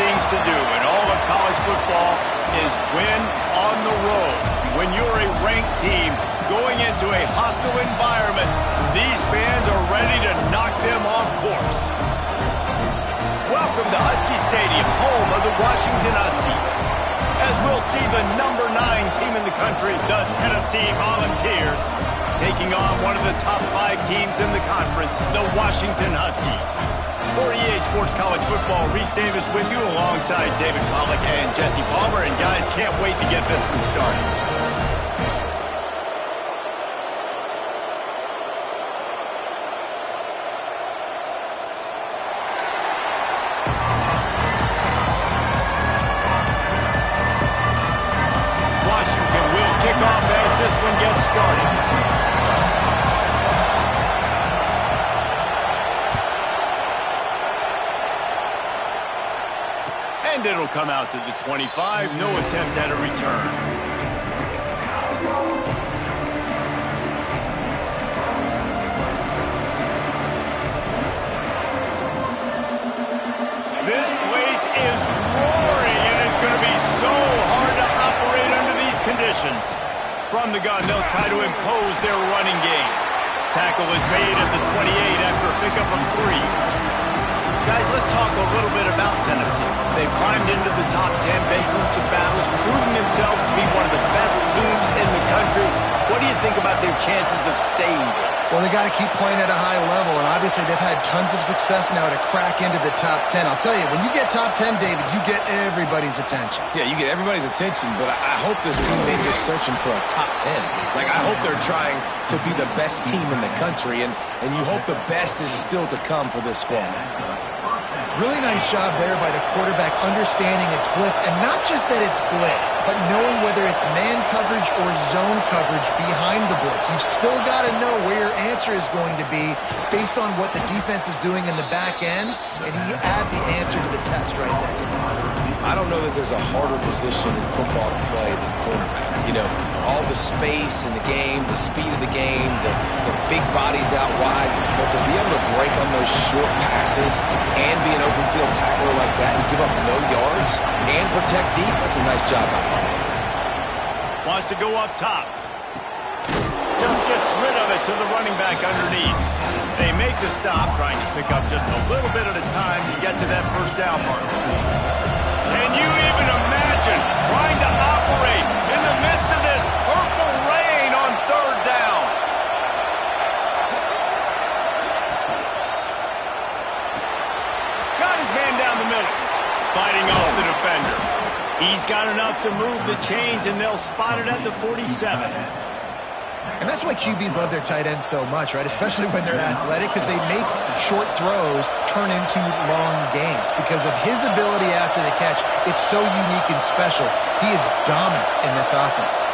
things to do in all of college football is win on the road. When you're a ranked team going into a hostile environment, these fans are ready to knock them off course. Welcome to Husky Stadium, home of the Washington Huskies. As we'll see the number 9 team in the country, the Tennessee Volunteers, taking on one of the top 5 teams in the conference, the Washington Huskies. For EA Sports College Football, Reese Davis with you alongside David Pollack and Jesse Palmer. And guys, can't wait to get this one started. And it'll come out to the 25. No attempt at a return. This place is roaring, and it's going to be so hard to operate under these conditions. From the gun, they'll try to impose their running game. Tackle is made at the 28 after a pickup of 3. Guys, let's talk a little bit about Tennessee. They've climbed into the top 10, been through some battles, proving themselves to be one of the best teams in the country. What do you think about their chances of staying there? Well, they got to keep playing at a high level, and obviously they've had tons of success now to crack into the top 10. I'll tell you, when you get top 10, David, you get everybody's attention. Yeah, you get everybody's attention, but I hope this team ain't just searching for a top 10. Like, I hope they're trying to be the best team in the country, and you hope the best is still to come for this squad. Really nice job there by the quarterback understanding it's blitz, and not just that it's blitz, but knowing whether it's man coverage or zone coverage behind the blitz. You've still got to know where your answer is going to be based on what the defense is doing in the back end, and he add the answer to the test right there. I don't know that there's a harder position in football to play than quarterback. You know, all the space in the game, the speed of the game, the big bodies out wide, but to be able to break on those short passes and be an open field tackler like that and give up no yards and protect deep, that's a nice job out there. Wants to go up top. Just gets rid of it to the running back underneath. They make the stop, trying to pick up just a little bit at a time to get to that first down mark. Can you even imagine trying to operate in the midst of this purple rain on 3rd down? Got his man down the middle. Fighting off the defender. He's got enough to move the chains, and they'll spot it at the 47. And that's why QBs love their tight ends so much, right? Especially when they're athletic, because they make short throws turn into long gains. Because of his ability after the catch, it's so unique and special. He is dominant in this offense.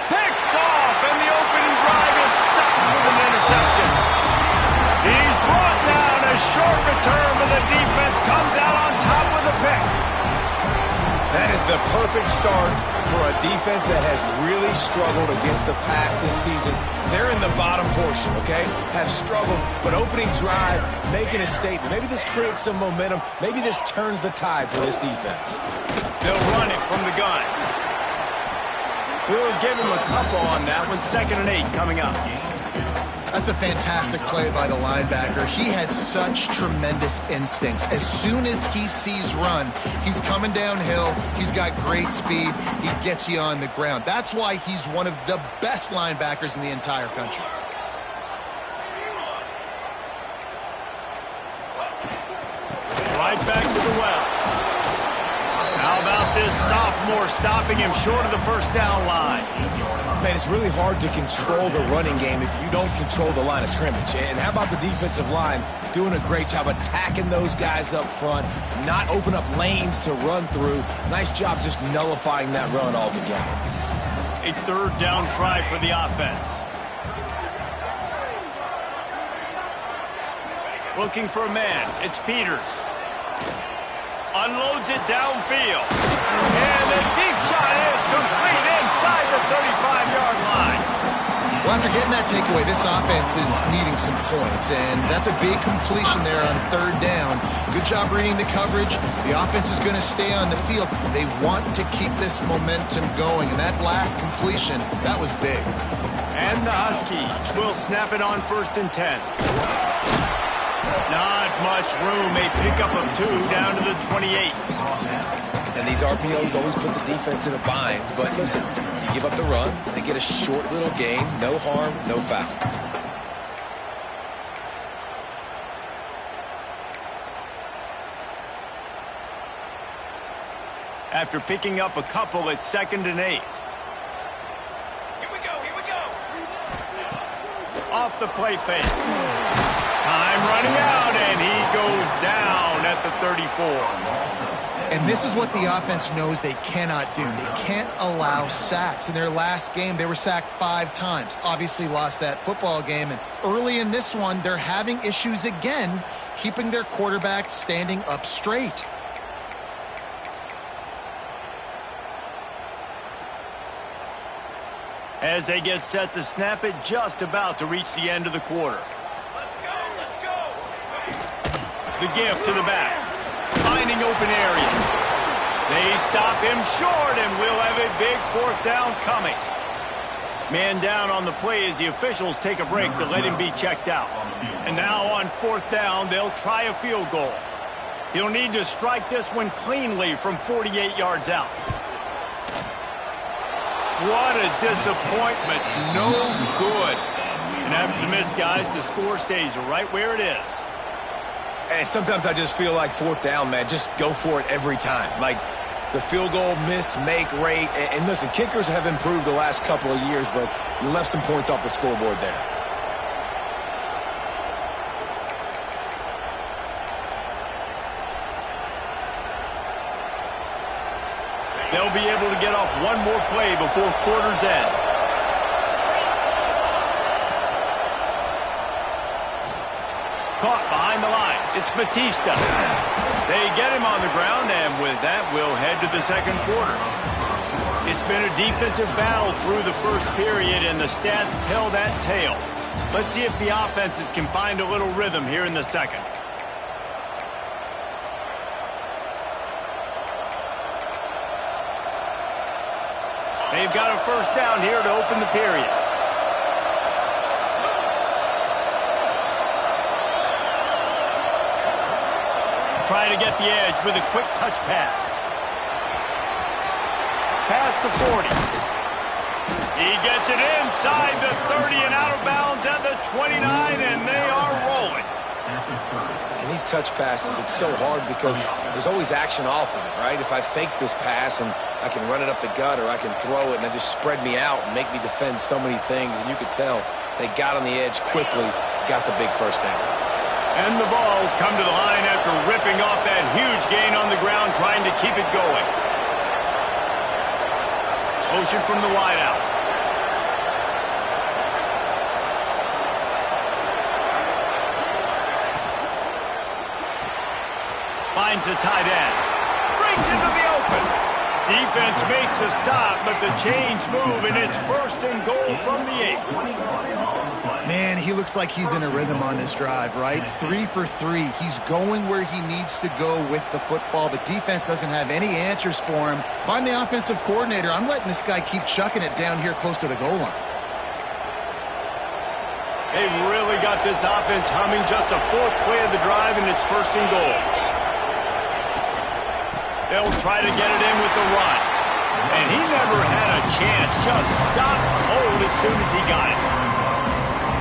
Picked off, and the opening drive is stopped with an interception. He's brought down. A short return, but the defense comes out on top with a pick. That is the perfect start for a defense that has really struggled against the pass this season. They're in the bottom portion, okay? Have struggled, but opening drive, making a statement. Maybe this creates some momentum. Maybe this turns the tide for this defense. They'll run it from the gun. We'll give him a couple on that one. 2nd and 8 coming up. That's a fantastic play by the linebacker. He has such tremendous instincts. As soon as he sees run, he's coming downhill. He's got great speed. He gets you on the ground. That's why he's one of the best linebackers in the entire country. Right back to the well. How about this sophomore stopping him short of the first down line? Man, it's really hard to control the running game if you don't control the line of scrimmage. And how about the defensive line doing a great job attacking those guys up front, not open up lanes to run through. Nice job just nullifying that run altogether. A 3rd down try for the offense. Looking for a man. It's Peters. Unloads it downfield. And the deep shot is complete inside the 35-yard line. Well, after getting that takeaway, this offense is needing some points, and that's a big completion there on third down. Good job reading the coverage. The offense is going to stay on the field. They want to keep this momentum going, and that last completion, that was big. And the Huskies will snap it on 1st and 10. Not much room. A pickup of 2 down to the 28. And these RPOs always put the defense in a bind. But listen, you give up the run, they get a short little gain, no harm, no foul. After picking up a couple, it's 2nd and 8. Here we go. Off the play fake. Time running out, and he goes down at the 34. And this is what the offense knows they cannot do. They can't allow sacks. In their last game, they were sacked 5 times. Obviously lost that football game. And early in this one, they're having issues again, keeping their quarterback standing up straight. As they get set to snap it, just about to reach the end of the quarter. Let's go. The gift to the back. Finding open areas. They stop him short, and we'll have a big 4th down coming. Man down on the play as the officials take a break to let him be checked out. And now on 4th down, they'll try a field goal. He'll need to strike this one cleanly from 48 yards out. What a disappointment. No good. And after the miss, guys, the score stays right where it is. And sometimes I just feel like 4th down, man, just go for it every time. Like the field goal miss, make rate. And listen, kickers have improved the last couple of years, but you left some points off the scoreboard there. They'll be able to get off one more play before quarter's end. Caught behind the line. It's Batista. They get him on the ground, and with that, we'll head to the 2nd quarter. It's been a defensive battle through the first period, and the stats tell that tale. Let's see if the offenses can find a little rhythm here in the 2nd. They've got a 1st down here to open the period. Try to get the edge with a quick touch pass. Past the 40. He gets it inside the 30 and out of bounds at the 29, and they are rolling. And these touch passes, it's so hard because there's always action off of it, right? If I fake this pass and I can run it up the gut, or I can throw it and it just spread me out and make me defend so many things. And you could tell they got on the edge quickly, got the big 1st down. And the Vols come to the line after ripping off that huge gain on the ground, trying to keep it going. Motion from the wideout. Finds the tight end. Breaks into the open. Defense makes a stop, but the chains move, and it's 1st and goal from the 8. Man, he looks like he's in a rhythm on this drive, right? 3 for 3. He's going where he needs to go with the football. The defense doesn't have any answers for him. Find the offensive coordinator. I'm letting this guy keep chucking it down here close to the goal line. They've really got this offense humming. Just the 4th play of the drive, and it's 1st and goal. They'll try to get it in with the run. And he never had a chance. Just stopped cold as soon as he got it.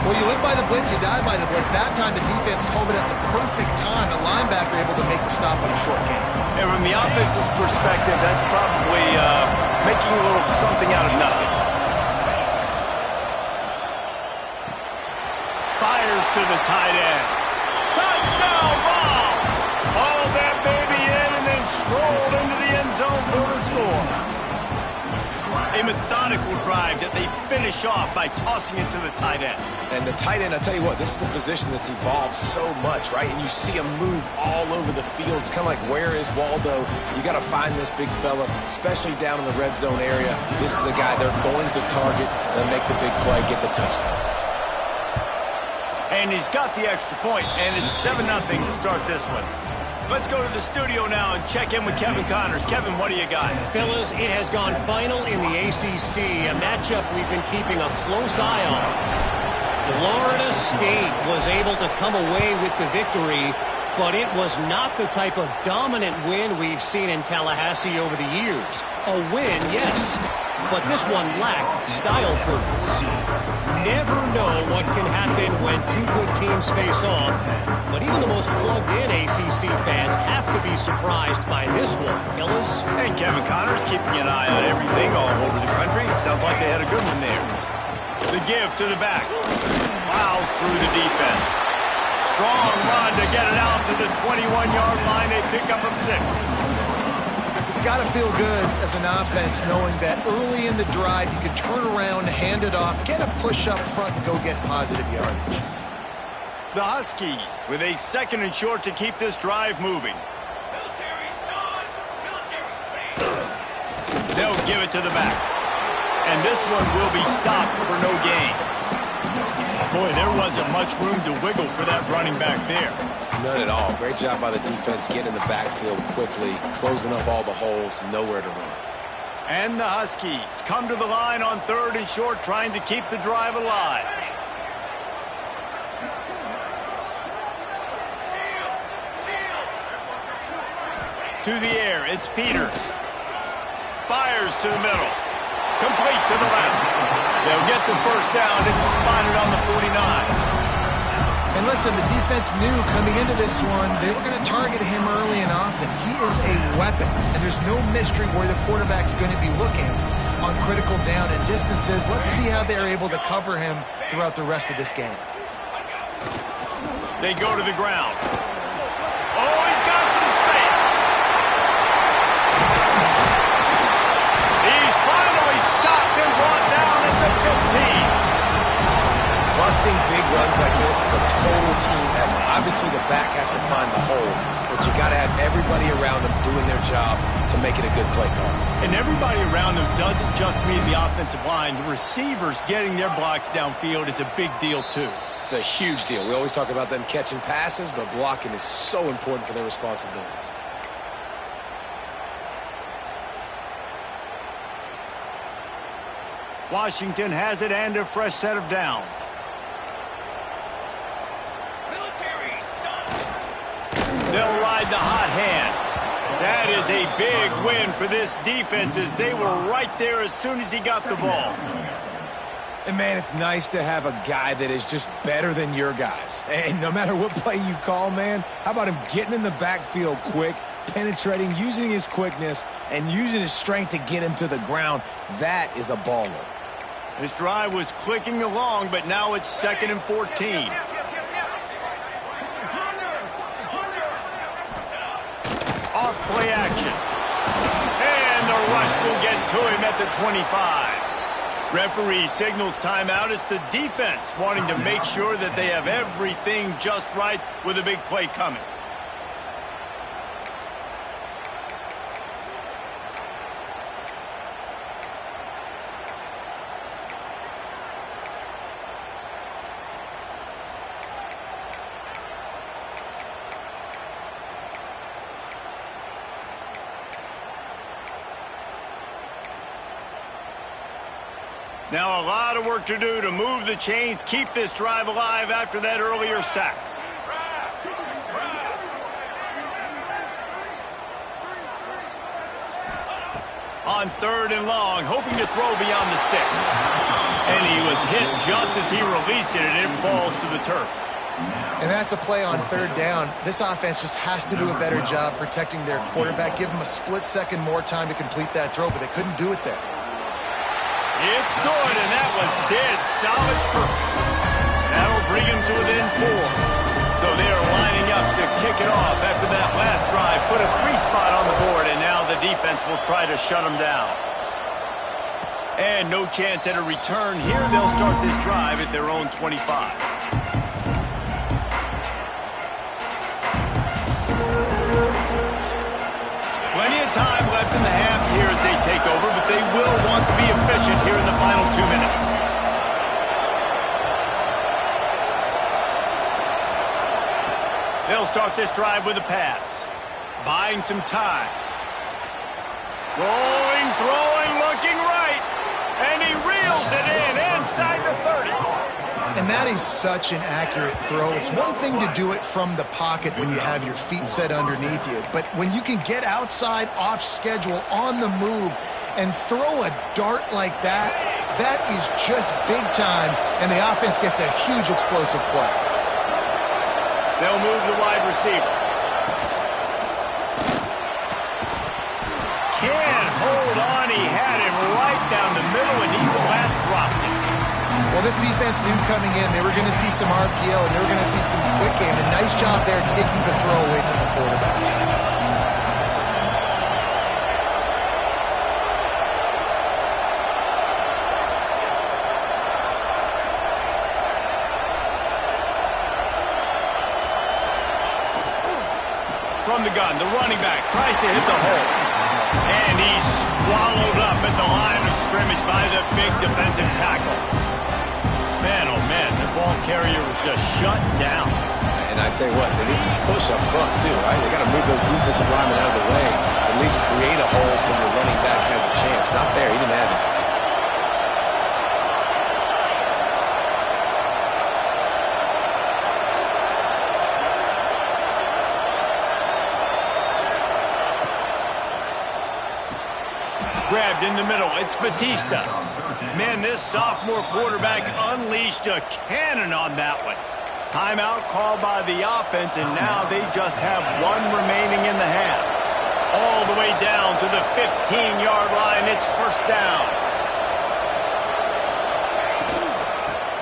Well, you live by the blitz, you die by the blitz. That time the defense called it at the perfect time. The linebacker able to make the stop on a short gain. And from the offense's perspective, that's probably making a little something out of nothing. Fires to the tight end. Touchdown ball! Hauled that baby in and then strolled into the end zone for the score. A methodical drive that they finish off by tossing it to the tight end. And the tight end, I tell you what, this is a position that's evolved so much, right? And you see him move all over the field. It's kind of like, where is Waldo? You got to find this big fella, especially down in the red zone area. This is the guy they're going to target and make the big play, get the touchdown. And he's got the extra point, and it's 7-0 to start this one. Let's go to the studio now and check in with Kevin Connors. Kevin, what do you got? Fellas, it has gone final in the ACC, a matchup we've been keeping a close eye on. Florida State was able to come away with the victory, but it was not the type of dominant win we've seen in Tallahassee over the years. A win, yes, but this one lacked style points. Never know what can happen when two good teams face off, but even the most plugged-in ACC fans have to be surprised by this one, fellas. And Kevin Connors keeping an eye on everything all over the country. Sounds like they had a good one there. The give to the back. Plows through the defense. Strong run to get it out to the 21-yard line. They pick up a 6. It's got to feel good as an offense knowing that early in the drive you can turn around, hand it off, get a push up front, and go get positive yardage. The Huskies with a 2nd and short to keep this drive moving. Military stun. Military. They'll give it to the back. And this one will be stopped for no gain. Boy, there wasn't much room to wiggle for that running back there. None at all. Great job by the defense getting in the backfield quickly, closing up all the holes, nowhere to run. And the Huskies come to the line on 3rd and short, trying to keep the drive alive. To the air, it's Peters. Fires to the middle. Complete to the left. They'll get the first down. It's spotted on the 49. And listen, the defense knew coming into this one they were going to target him early and often. He is a weapon, and there's no mystery where the quarterback's going to be looking on critical down and distances. Let's see how they're able to cover him throughout the rest of this game. They go to the ground. Oh, he's got some space. He's finally stopped and brought down at the 15. Busting big runs like this is a total team effort. Obviously, the back has to find the hole, but you got to have everybody around them doing their job to make it a good play call. And everybody around them doesn't just mean the offensive line. The receivers getting their blocks downfield is a big deal, too. It's a huge deal. We always talk about them catching passes, but blocking is so important for their responsibilities. Washington has it and a fresh set of downs. They'll ride the hot hand. That is a big win for this defense as they were right there as soon as he got the ball. And, man, it's nice to have a guy that is just better than your guys. And no matter what play you call, man, how about him getting in the backfield quick, penetrating, using his quickness, and using his strength to get him to the ground? That is a baller. This drive was clicking along, but now it's 2nd and 14. Off play action. And the rush will get to him at the 25. Referee signals timeout. It's the defense wanting to make sure that they have everything just right with a big play coming. Now a lot of work to do to move the chains, keep this drive alive after that earlier sack. On 3rd and long, hoping to throw beyond the sticks. And he was hit just as he released it, and it falls to the turf. And that's a play on 3rd down. This offense just has to do a better job protecting their quarterback. Give him a split second more time to complete that throw, but they couldn't do it there. It's good, and that was dead solid perfect. That'll bring him to within 4. So they are lining up to kick it off after that last drive. Put a 3 spot on the board, and now the defense will try to shut them down. And no chance at a return here. They'll start this drive at their own 25. Plenty of time left in the half here as they take over, but they will want to be efficient here in the final 2 minutes. They'll start this drive with a pass. Buying some time. Rolling, throwing, looking right. And he reels it in inside the 30. And that is such an accurate throw. It's one thing to do it from the pocket when you have your feet set underneath you, but when you can get outside, off schedule, on the move, and throw a dart like that, that is just big time, and the offense gets a huge explosive play. They'll move the wide receiver. Can't hold on. He had him right down the middle, and he flat dropped it. Well, this defense knew coming in they were going to see some RPO and they were going to see some quick game. A nice job there taking the throw away from the quarterback. From the gun, the running back tries to hit the hole. And he's swallowed up at the line of scrimmage by the big defensive tackle. Man, oh man, the ball carrier was just shut down. And I tell you what, they need some push up front too, right? They got to move those defensive linemen out of the way, at least create a hole so the running back has a chance. Not there, he didn't have it. Grabbed in the middle, it's Batista. Man, this sophomore quarterback unleashed a cannon on that one. Timeout called by the offense, and now they just have one remaining in the half. All the way down to the 15-yard line, it's first down.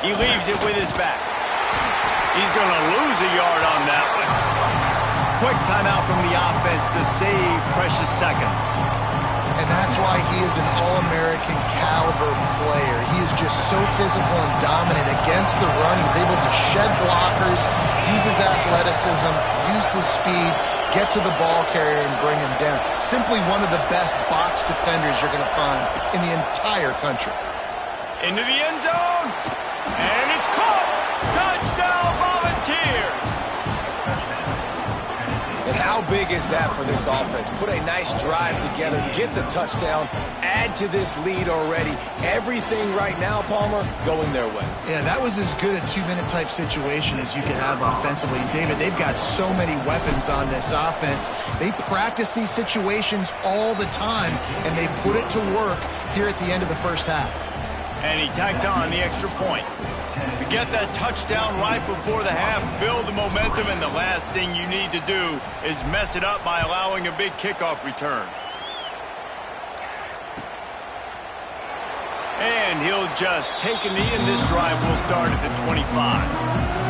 He leaves it with his back. He's going to lose a yard on that one. Quick timeout from the offense to save precious seconds. And that's why he is an All-American caliber player. He is just so physical and dominant against the run. He's able to shed blockers, use his athleticism, use his speed, get to the ball carrier and bring him down. Simply one of the best box defenders you're going to find in the entire country. Into the end zone, and it's caught. Touchdown, Volunteers. And how big is that for this offense? Put a nice drive together, get the touchdown, add to this lead already. Everything right now, Palmer, going their way. Yeah, that was as good a two-minute type situation as you could have offensively. David, they've got so many weapons on this offense. They practice these situations all the time, and they put it to work here at the end of the first half. And he tacks on the extra point. To get that touchdown right before the half, build the momentum, and the last thing you need to do is mess it up by allowing a big kickoff return. And he'll just take a knee, and this drive will start at the 25.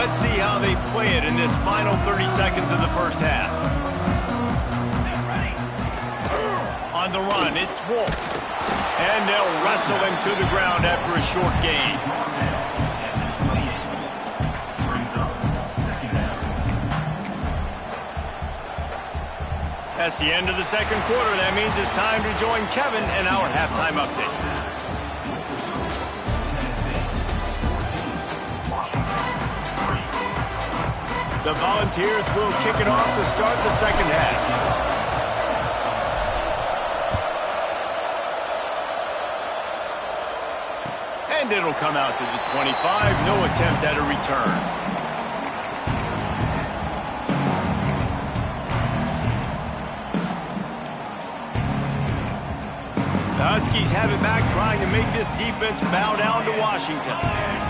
Let's see how they play it in this final 30 seconds of the first half. On the run, it's Wolf. And they'll wrestle him to the ground after a short gain. That's the end of the second quarter. That means it's time to join Kevin in our halftime update. The Volunteers will kick it off to start the second half. And it'll come out to the 25. No attempt at a return. The Huskies have it back, trying to make this defense bow down to Washington.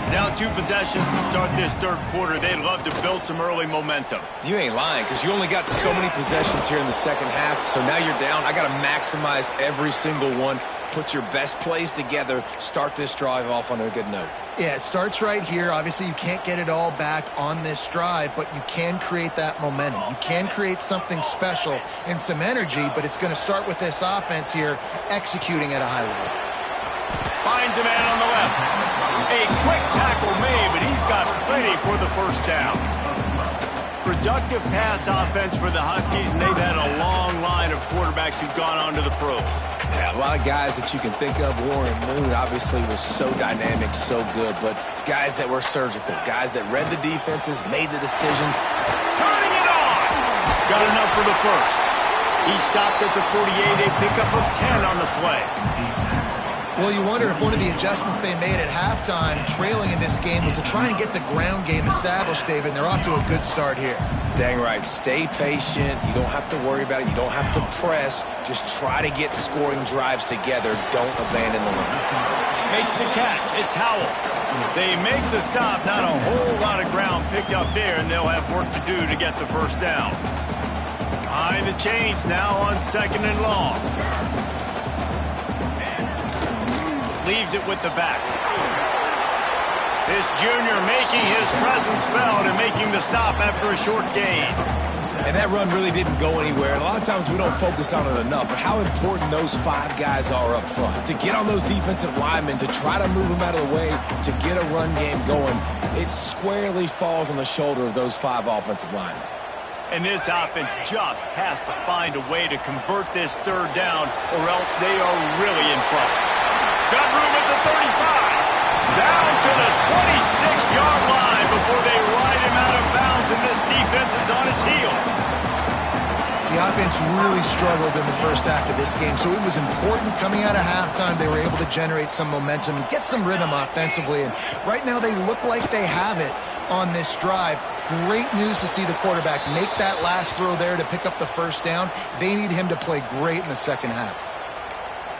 Down 2 possessions to start this third quarter. They'd love to build some early momentum. You ain't lying, because you only got so many possessions here in the second half, so now you're down. I got to maximize every single one. Put your best plays together. Start this drive off on a good note. Yeah, it starts right here. Obviously, you can't get it all back on this drive, but you can create that momentum. You can create something special and some energy, but it's going to start with this offense here executing at a high level. Finds a man on the left. A quick tackle made, but he's got plenty for the first down. Productive pass offense for the Huskies, and they've had a long line of quarterbacks who've gone on to the pros. Yeah, a lot of guys that you can think of. Warren Moon obviously was so dynamic, so good, but guys that were surgical, guys that read the defenses, made the decision. Turning it on! Got enough for the first. He stopped at the 48, a pickup of 10 on the play. Well, you wonder if one of the adjustments they made at halftime, trailing in this game, was to try and get the ground game established, David, and they're off to a good start here. Dang right. Stay patient. You don't have to worry about it. You don't have to press. Just try to get scoring drives together. Don't abandon the run. Makes the catch. It's Howell. They make the stop. Not a whole lot of ground picked up there, and they'll have work to do to get the first down. Behind the chains now on 2nd and long. Leaves it with the back. This junior making his presence felt and making the stop after a short gain. And that run really didn't go anywhere. And a lot of times we don't focus on it enough, but how important those 5 guys are up front. To get on those defensive linemen, to try to move them out of the way, to get a run game going, it squarely falls on the shoulder of those 5 offensive linemen. And this offense just has to find a way to convert this 3rd down, or else they are really in trouble. Got room at the 35. Down to the 26-yard line before they ride him out of bounds, and this defense is on its heels. The offense really struggled in the first half of this game, so it was important coming out of halftime they were able to generate some momentum and get some rhythm offensively. And right now they look like they have it on this drive. Great news to see the quarterback make that last throw there to pick up the first down. They need him to play great in the second half.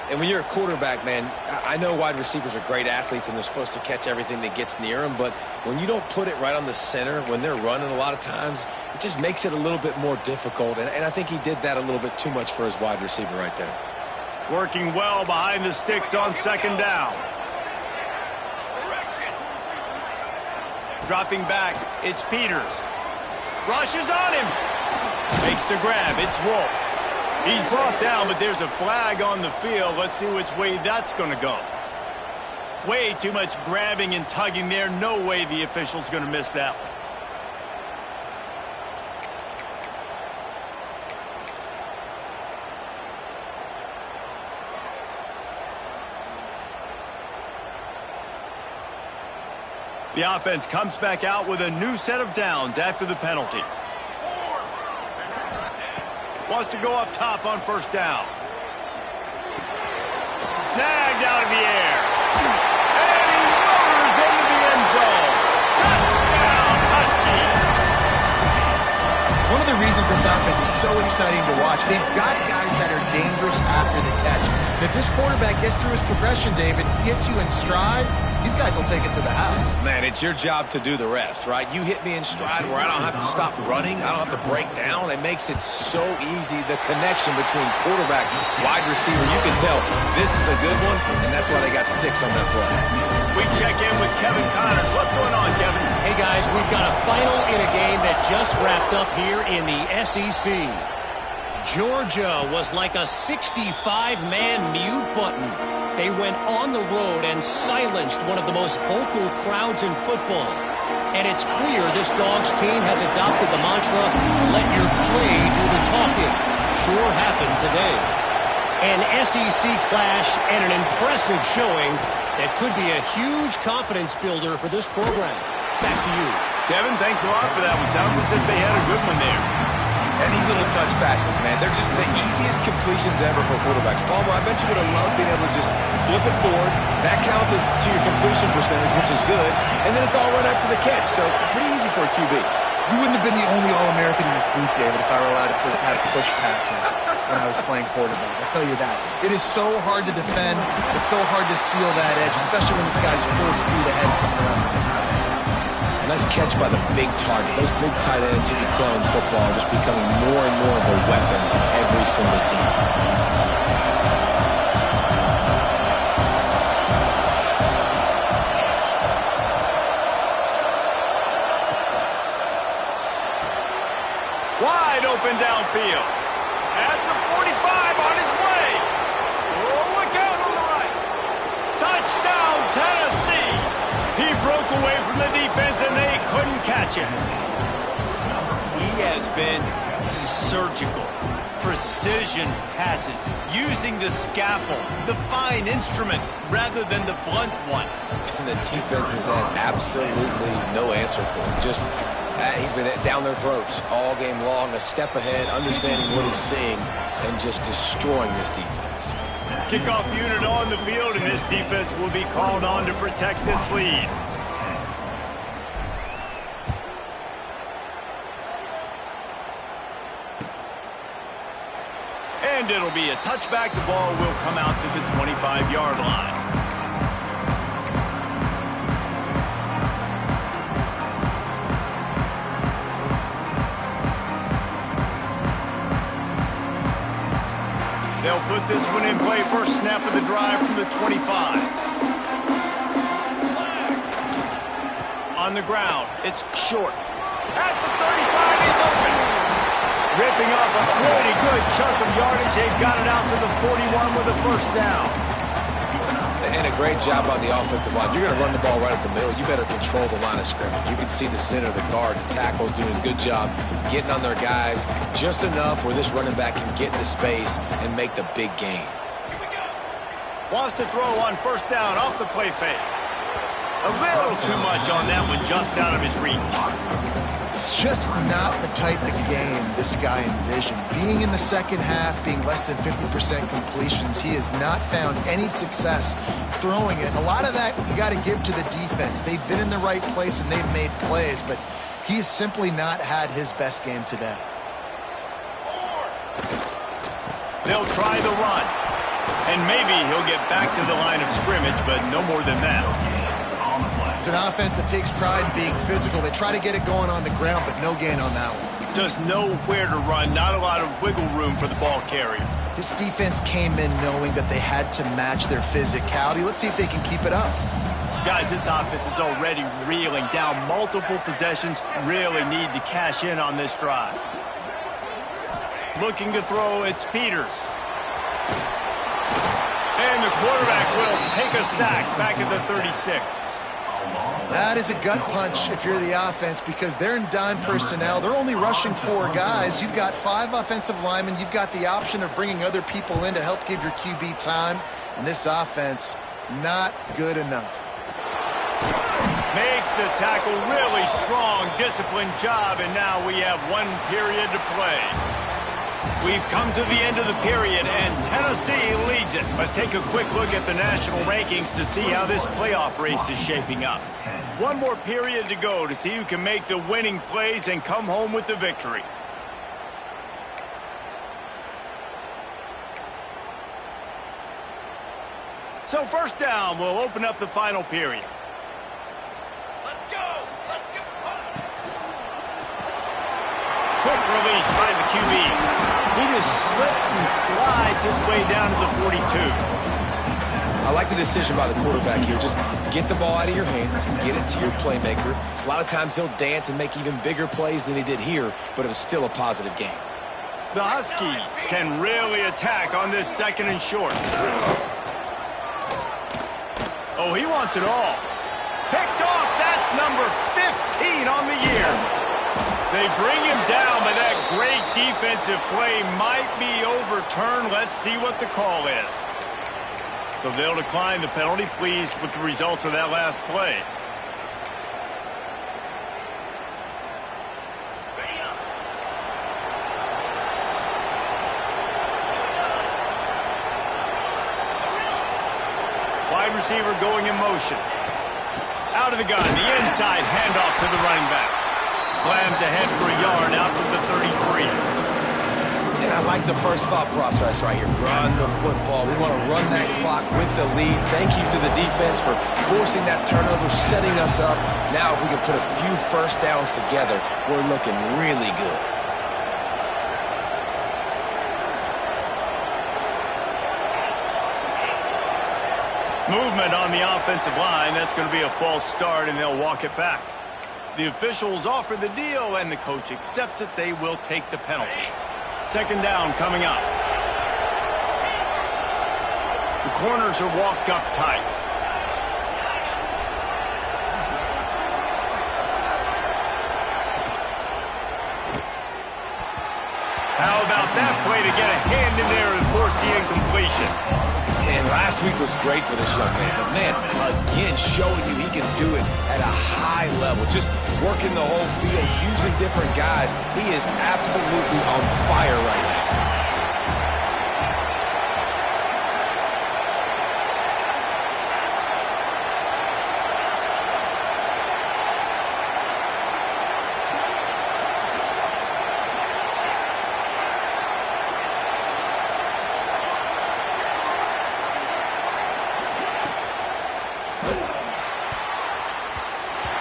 And when you're a quarterback, man, I know wide receivers are great athletes and they're supposed to catch everything that gets near them, but when you don't put it right on the center, when they're running a lot of times, it just makes it a little bit more difficult. And I think he did that a little bit too much for his wide receiver right there. Working well behind the sticks on 2nd down. Dropping back, it's Peters. Rushes on him. Makes the grab, it's Wolf. He's brought down, but there's a flag on the field. Let's see which way that's going to go. Way too much grabbing and tugging there. No way the official's going to miss that one. The offense comes back out with a new set of downs after the penalty. Wants to go up top on 1st down. Snagged out of the air. And he motors into the end zone. Touchdown, Huskies. One of the reasons this offense is so exciting to watch, they've got guys that are dangerous after the catch. And if this quarterback gets through his progression, David, gets you in stride, these guys will take it to the house. Man, it's your job to do the rest, right? You hit me in stride where I don't have to stop running. I don't have to break down. It makes it so easy. The connection between quarterback, wide receiver, you can tell this is a good one, and that's why they got 6 on that play. We check in with Kevin Connors. What's going on, Kevin? Hey, guys, we've got a final in a game that just wrapped up here in the SEC. Georgia was like a 65-man mute button. They went on the road and silenced one of the most vocal crowds in football. And it's clear this Dogs team has adopted the mantra, let your play do the talking. Sure happened today. An SEC clash and an impressive showing that could be a huge confidence builder for this program. Back to you. Kevin, thanks a lot for that one. Sounds as if they had a good one there. And these little touch passes, man, they're just the easiest completions ever for quarterbacks. Palmer, I bet you would have loved being able to just flip it forward. That counts as to your completion percentage, which is good. And then it's all run after the catch, so pretty easy for a QB. You wouldn't have been the only All-American in this booth, David, if I were allowed to have push passes when I was playing quarterback. I'll tell you that. It is so hard to defend. It's so hard to seal that edge, especially when this guy's full speed ahead coming around the inside. Nice catch by the big target. Those big tight ends, you can tell in football, are just becoming more and more of a weapon on every single team. Wide open downfield. At the 45 on its way. Oh, look out on the right. Touchdown, Tennessee. He broke away from the defense and they couldn't catch him. He has been surgical. Precision passes, using the scalpel, the fine instrument, rather than the blunt one. And the defense has had absolutely no answer for him. Just, he's been down their throats all game long, a step ahead, understanding what he's seeing, and just destroying this defense. Kickoff unit on the field, and this defense will be called on to protect this lead. And it'll be a touchback. The ball will come out to the 25-yard line. They'll put this one in play. First snap of the drive from the 25. On the ground, it's short. At the 35, he's open. Ripping off a pretty good chunk of yardage. They've got it out to the 41 with a first down. And a great job on the offensive line. You're going to run the ball right up the middle. You better control the line of scrimmage. You can see the center of the guard. The tackle's doing a good job getting on their guys just enough where this running back can get into space and make the big gain. Wants to throw on first down off the play fake. A little too much on that one, just out of his reach. It's just not the type of game this guy envisioned. Being in the second half, being less than 50% completions, he has not found any success throwing it. A lot of that you got to give to the defense. They've been in the right place and they've made plays, but he's simply not had his best game today. They'll try the run, and maybe he'll get back to the line of scrimmage, but no more than that. It's an offense that takes pride in being physical. They try to get it going on the ground, but no gain on that one. Just nowhere to run, not a lot of wiggle room for the ball carrier. This defense came in knowing that they had to match their physicality. Let's see if they can keep it up. Guys, this offense is already reeling down multiple possessions. Really need to cash in on this drive. Looking to throw, it's Peters. And the quarterback will take a sack back at the 36. That is a gut punch if you're the offense because they're in dime personnel. They're only rushing 4 guys. You've got 5 offensive linemen. You've got the option of bringing other people in to help give your QB time. And this offense, not good enough. Makes the tackle really strong, disciplined job, and now we have 1 period to play. We've come to the end of the period, and Tennessee leads it. Let's take a quick look at the national rankings to see how this playoff race is shaping up. 1 more period to go to see who can make the winning plays and come home with the victory. So first down, we'll open up the final period. Let's go! Let's go! Quick release by the QB. He just slips and slides his way down to the 42. I like the decision by the quarterback here. Just get the ball out of your hands, get it to your playmaker. A lot of times he'll dance and make even bigger plays than he did here, but it was still a positive game. The Huskies can really attack on this second and short. Oh, he wants it all. Picked off. That's number 15 on the year. They bring him down, but that great defensive play might be overturned. Let's see what the call is. So they'll decline the penalty. Pleased with the results of that last play. Wide receiver going in motion. Out of the gun, the inside handoff to the running back. Slams ahead for a yard out to the 33. And I like the first thought process right here. Run the football. We want to run that clock with the lead. Thank you to the defense for forcing that turnover, setting us up. Now if we can put a few first downs together, we're looking really good. Movement on the offensive line. That's going to be a false start, and they'll walk it back. The officials offer the deal, and the coach accepts it. They will take the penalty. Second down coming up. The corners are walked up tight. How about that play to get a hand in there and force the incompletion? And last week was great for this young man. But, man, again, showing you he can do it at a high level. Just working the whole field, using different guys. He is absolutely on fire right now.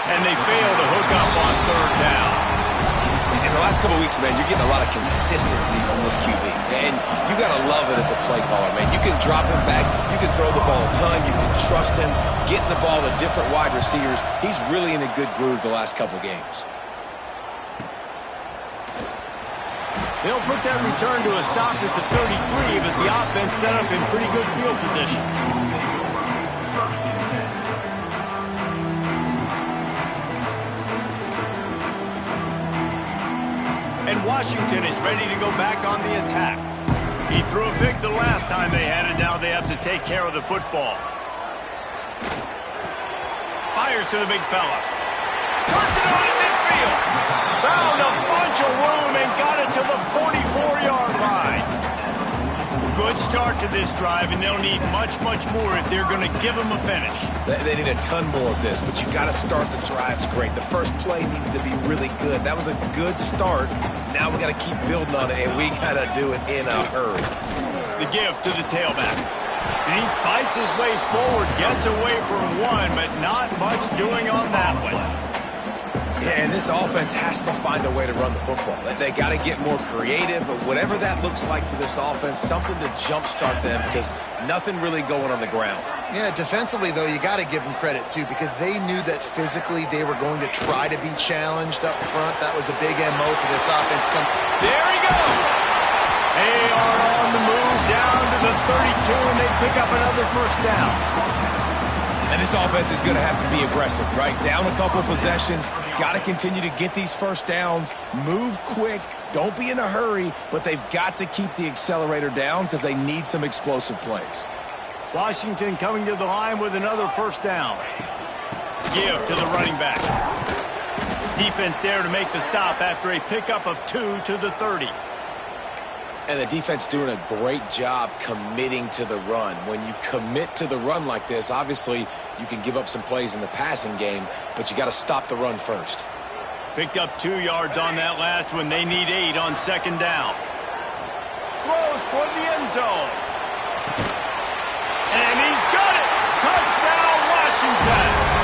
And they fail to hook up on third down. In the last couple of weeks, man, you're getting a lot of consistency from this QB. And you got to love it as a play caller, man. You can drop him back. You can throw the ball a ton. You can trust him, getting the ball to different wide receivers. He's really in a good groove the last couple games. They'll put that return to a stop at the 33, but the offense set up in pretty good field position. And Washington is ready to go back on the attack. He threw a pick the last time they had it. Now they have to take care of the football. Fires to the big fella. Puts it on in midfield. Found a bunch of room and got it to the 44-yard line. Good start to this drive, and they'll need much, much more if they're going to give them a finish. They need a ton more of this, but you got to start the drives great. The first play needs to be really good. That was a good start. Now we got to keep building on it, and we got to do it in a hurry. The give to the tailback. And he fights his way forward, gets away from one, but not much doing on that one. Yeah, and this offense has to find a way to run the football. They got to get more creative, but whatever that looks like for this offense, something to jumpstart them because nothing really going on the ground. Yeah, defensively, though, you got to give them credit, too, because they knew that physically they were going to try to be challenged up front. That was a big MO for this offense. There he goes! They are on the move down to the 32, and they pick up another first down. And this offense is going to have to be aggressive, right? Down a couple possessions, got to continue to get these first downs, move quick, don't be in a hurry, but they've got to keep the accelerator down because they need some explosive plays. Washington coming to the line with another first down. Give to the running back. Defense there to make the stop after a pickup of 2 to the 30. And the defense doing a great job committing to the run. When you commit to the run like this, obviously you can give up some plays in the passing game, but you got to stop the run first. Picked up 2 yards on that last one. They need 8 on second down. Throws toward the end zone. And he's got it. Touchdown, Washington.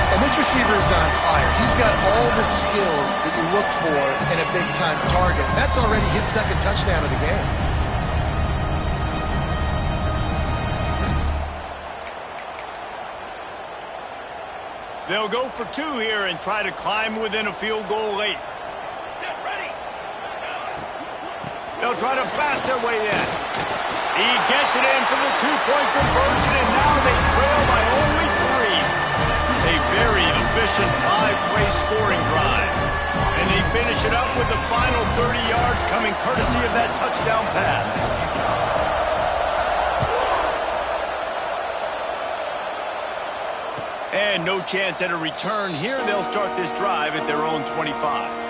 And this receiver is on fire. He's got all the skills that you look for in a big-time target. That's already his second touchdown of the game. They'll go for 2 here and try to climb within a field goal late. They'll try to pass their way in. He gets it in for the 2-point conversion, and now they trail by only 3. A very efficient 5-play scoring drive. And they finish it up with the final 30 yards coming courtesy of that touchdown pass. And no chance at a return here. They'll start this drive at their own 25.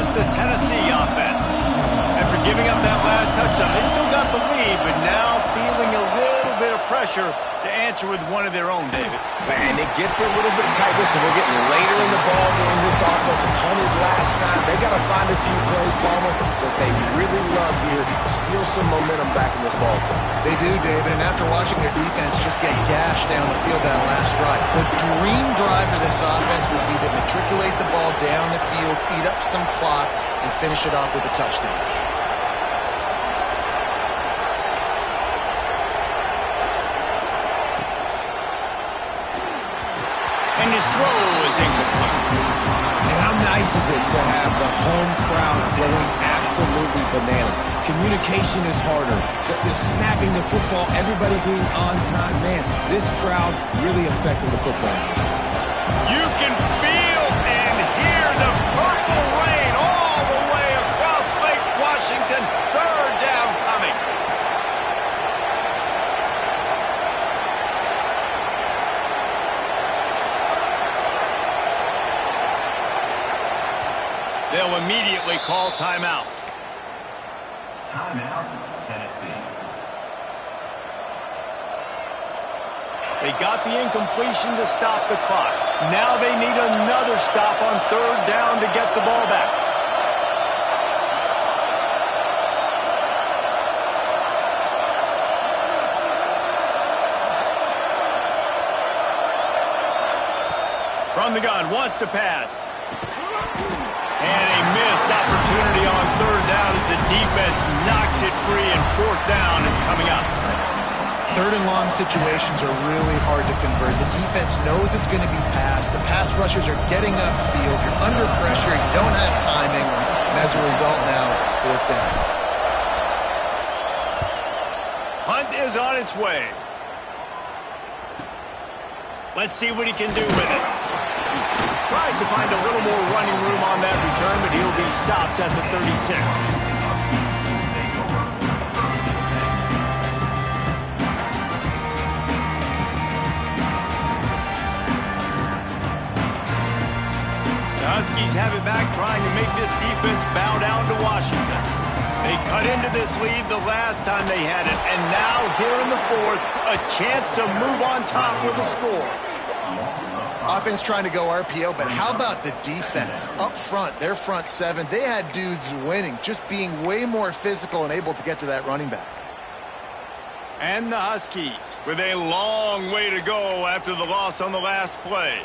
The Tennessee offense. After giving up that last touchdown, they still got the lead, but now feeling a little bit of pressure pressure to answer with one of their own, David. And it gets a little bit tight. Listen, we're getting later in the ball game. This offense punted last time. They got to find a few plays, Palmer, that they really love here. Steal some momentum back in this ball game. They do, David, and after watching their defense just get gashed down the field that last run, the dream drive for this offense would be to matriculate the ball down the field, eat up some clock, and finish it off with a touchdown. And his throw is incomplete. And how nice is it to have the home crowd going absolutely bananas? Communication is harder. They're snapping the football, everybody being on time. Man, this crowd really affected the football game. You can feel and hear the purple rain all the way across Lake Washington. Third down coming. They'll immediately call timeout. Timeout, Tennessee. They got the incompletion to stop the clock. Now they need another stop on third down to get the ball back. From the gun, wants to pass. And a missed opportunity on third down as the defense knocks it free, and fourth down is coming up. Third and long situations are really hard to convert. The defense knows it's going to be passed. The pass rushers are getting upfield. You're under pressure. You don't have timing. And as a result now, fourth down. Hunt is on its way. Let's see what he can do with it. Tries to find a little more running room on that return, but he'll be stopped at the 36. The Huskies have it back, trying to make this defense bow down to Washington. They cut into this lead the last time they had it, and now here in the fourth, a chance to move on top with a score. Offense trying to go RPO, but how about the defense? Up front, their front seven, they had dudes winning, just being way more physical and able to get to that running back. And the Huskies with a long way to go after the loss on the last play.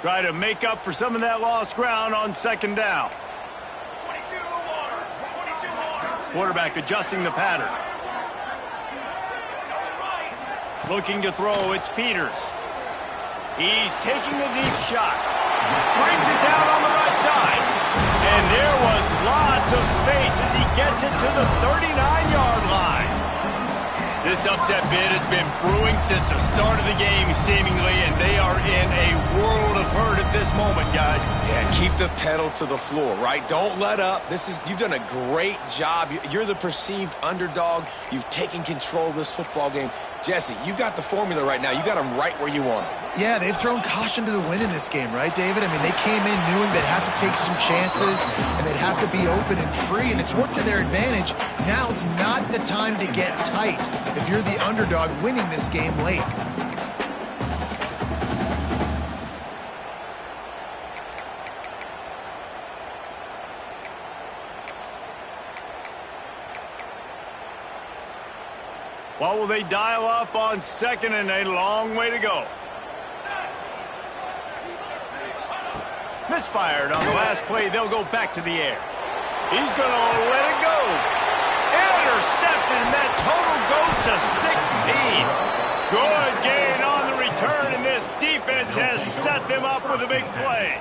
Try to make up for some of that lost ground on second down. 22 water. 22 water. Quarterback adjusting the pattern. Looking to throw, it's Peters. He's taking a deep shot. Brings it down on the right side. And there was lots of space as he gets it to the 39-yard line. This upset bid has been brewing since the start of the game, seemingly, and they are in a world of hurt at this moment, guys. Yeah, keep the pedal to the floor, right? Don't let up. You've done a great job. You're the perceived underdog. You've taken control of this football game. Jesse, you got the formula right now. You got them right where you want them. Yeah, they've thrown caution to the wind in this game, right, David? I mean, they came in knowing they'd have to take some chances, and they'd have to be open and free, and it's worked to their advantage. Now it's not the time to get tight if you're the underdog winning this game late. What will they dial up on second, and a long way to go? Misfired on the last play. They'll go back to the air. He's going to let it go. Intercepted, and that total goes to 16. Good gain on the return, and this defense has set them up with a big play.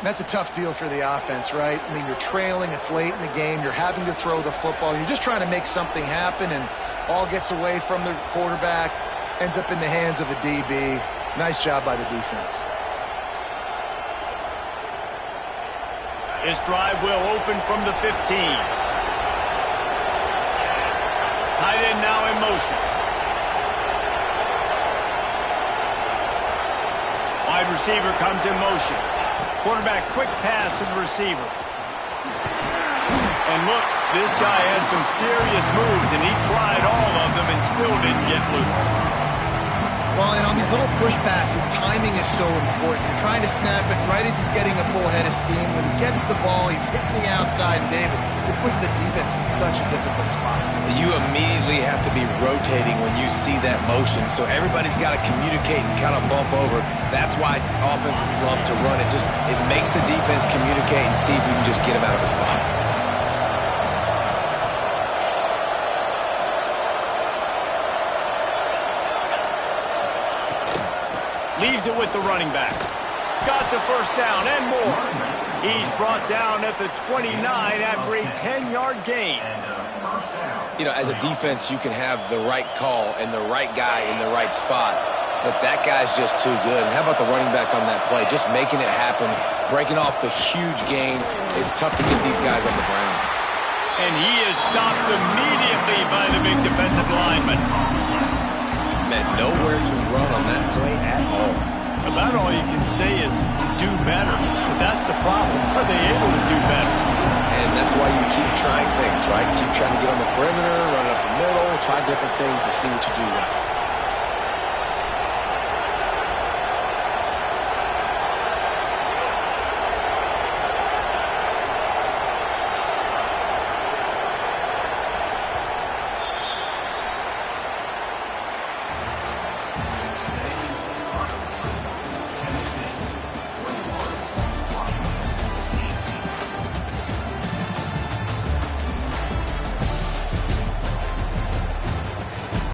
That's a tough deal for the offense, right? I mean, you're trailing, it's late in the game, you're having to throw the football, you're just trying to make something happen, and all gets away from the quarterback, ends up in the hands of a DB. Nice job by the defense. This drive will open from the 15. Tight end now in motion. Wide receiver comes in motion. Quarterback quick pass to the receiver. And look, this guy has some serious moves, and he tried all of them and still didn't get loose. Well, and on these little push passes, timing is so important. You're trying to snap it right as he's getting a full head of steam. When he gets the ball, he's hitting the outside, and David, it puts the defense in such a difficult spot. You immediately have to be rotating when you see that motion, so everybody's got to communicate and kind of bump over. That's why offenses love to run it. It makes the defense communicate and see if you can just get him out of the spot. Leaves it with the running back. Got the first down and more. He's brought down at the 29 after a 10-yard gain. You know, as a defense, you can have the right call and the right guy in the right spot, but that guy's just too good. And how about the running back on that play? Just making it happen, breaking off the huge gain. It's tough to get these guys on the ground. And he is stopped immediately by the big defensive lineman. Man, nowhere to run on that play at all. About all you can say is do better. But that's the problem. Are they able to do better? And that's why you keep trying things, right? Keep trying to get on the perimeter, run up the middle, try different things to see what you do well.